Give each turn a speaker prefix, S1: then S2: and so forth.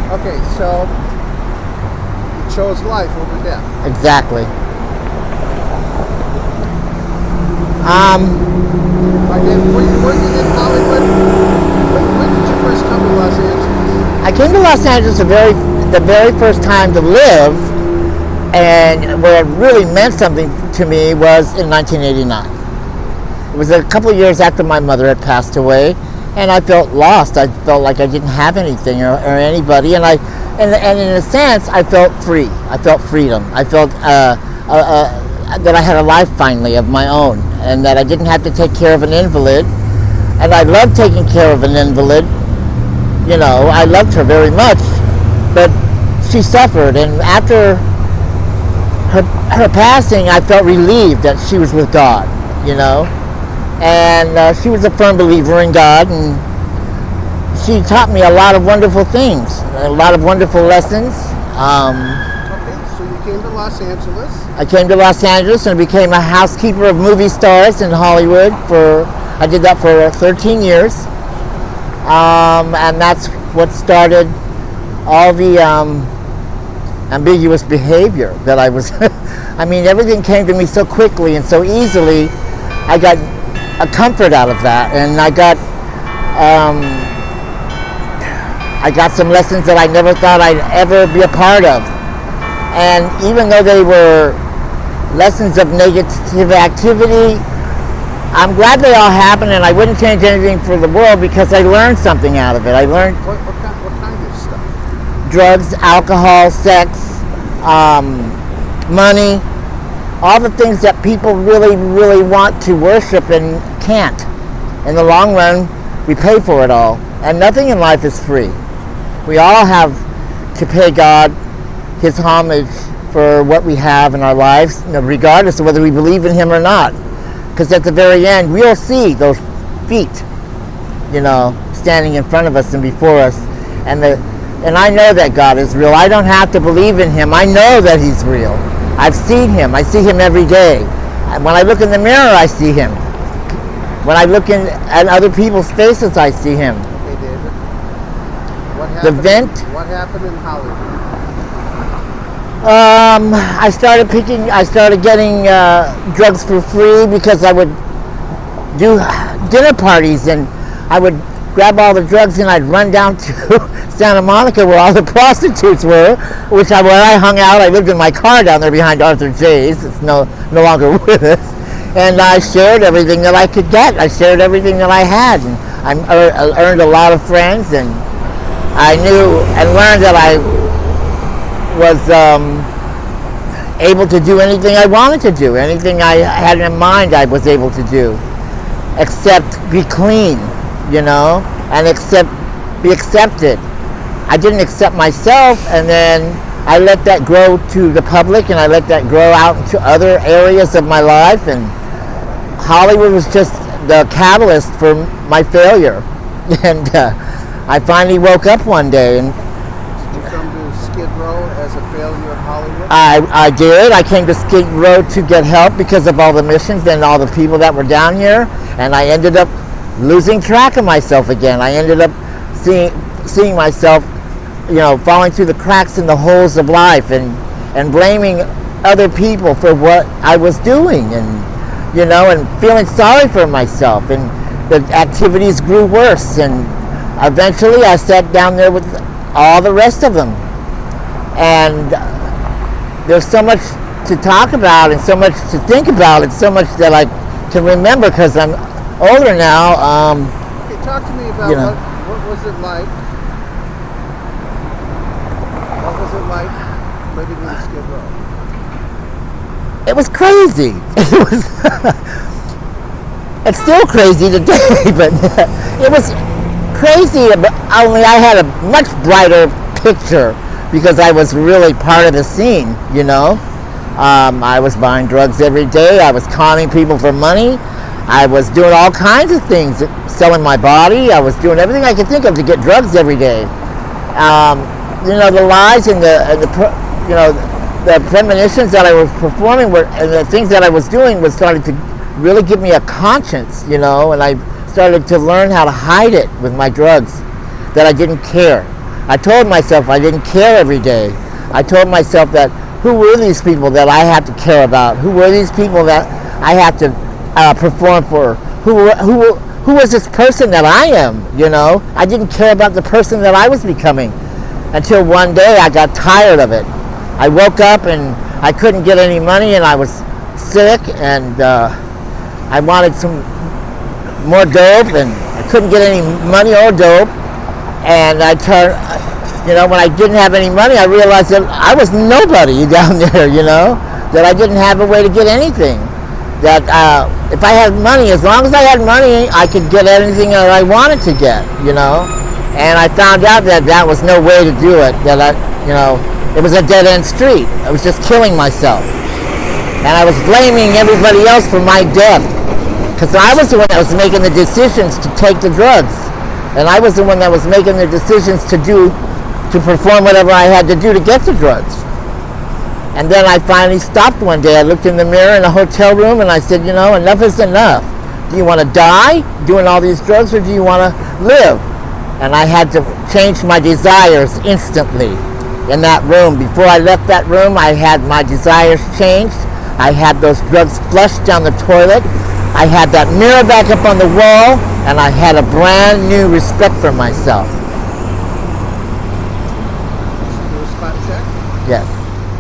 S1: Okay, so you chose life over death.
S2: Exactly.
S1: Were you in Hollywood? When did you first come to Los Angeles?
S2: I came to Los Angeles the very first time to live, and where it really meant something to me was in 1989. It was a couple of years after my mother had passed away, and I felt lost. I felt like I didn't have anything or anybody, and in a sense, I felt free. I felt freedom. I felt that I had a life finally of my own, and that I didn't have to take care of an invalid. And I loved taking care of an invalid. You know, I loved her very much, but she suffered, and after her passing, I felt relieved that she was with God, you know. And she was a firm believer in God, and she taught me a lot of wonderful things, a lot of wonderful lessons.
S1: Okay, so you came to Los Angeles.
S2: I came to Los Angeles and became a housekeeper of movie stars in Hollywood. I did that for 13 years, and that's what started all the ambiguous behavior that I was. I mean, everything came to me so quickly and so easily. I got a comfort out of that, and I got some lessons that I never thought I'd ever be a part of. And even though they were lessons of negative activity, I'm glad they all happened, and I wouldn't change anything for the world because I learned something out of it. I learned
S1: what kind of stuff?
S2: drugs, alcohol, sex, money, all the things that people really, really want to worship and can't. In the long run, we pay for it all, and nothing in life is free. We all have to pay God His homage for what we have in our lives, regardless of whether we believe in Him or not. Because at the very end, we'll see those feet, standing in front of us and before us. And I know that God is real. I don't have to believe in Him. I know that He's real. I've seen Him. I see Him every day. When I look in the mirror, I see Him. When I look at other people's faces, I see Him.
S1: Okay, David. What happened in Hollywood?
S2: I started getting drugs for free because I would do dinner parties, and I would grab all the drugs and I'd run down to Santa Monica where all the prostitutes were, where I hung out. I lived in my car down there behind Arthur J's. It's no longer with us. And I shared everything that I could get. I shared everything that I had, and I earned a lot of friends, and I knew and learned that I was able to do anything I wanted to do. Anything I had in mind, I was able to do, except be clean, and be accepted. I didn't accept myself, and then I let that grow to the public, and I let that grow out into other areas of my life, and Hollywood was just the catalyst for my failure. And I finally woke up one day, and
S1: did you come to Skid Row as a failure of Hollywood?
S2: I did. I came to Skid Row to get help because of all the missions and all the people that were down here, and I ended up losing track of myself again. I ended up seeing myself, falling through the cracks in the holes of life, and blaming other people for what I was doing, and feeling sorry for myself, and the activities grew worse, and eventually I sat down there with all the rest of them. And there's so much to talk about, and so much to think about, and so much that I can remember because I'm older now.
S1: Okay, talk to me about what was it like? What was it like living in Skid Row?
S2: It was crazy. It's still crazy today, but it was crazy. Only I had a much brighter picture because I was really part of the scene, I was buying drugs every day. I was conning people for money. I was doing all kinds of things, selling my body. I was doing everything I could think of to get drugs every day. The lies and the premonitions that I was performing and the things that I was doing was starting to really give me a conscience, and I started to learn how to hide it with my drugs, that I didn't care, I told myself I didn't care every day. I told myself that who were these people that I had to care about? Who were these people that I had to perform for? Who was this person that I am? You know, I didn't care about the person that I was becoming until one day I got tired of it. I woke up and I couldn't get any money, and I was sick, and I wanted some more dope, and I couldn't get any money or dope. And I turned, you know, when I didn't have any money, I realized that I was nobody down there, you know, that I didn't have a way to get anything. That if I had money, as long as I had money, I could get anything that I wanted to get, you know. And I found out that that was no way to do it, that it was a dead-end street. I was just killing myself. And I was blaming everybody else for my death, because I was the one that was making the decisions to take the drugs. And I was the one that was making the decisions to perform whatever I had to do to get the drugs. And then I finally stopped one day. I looked in the mirror in a hotel room and I said, you know, enough is enough. Do you want to die doing all these drugs, or do you want to live? And I had to change my desires instantly in that room. Before I left that room, I had my desires changed. I had those drugs flushed down the toilet. I had that mirror back up on the wall, and I had a brand new respect for myself.
S1: Do a spot check.
S2: Yes.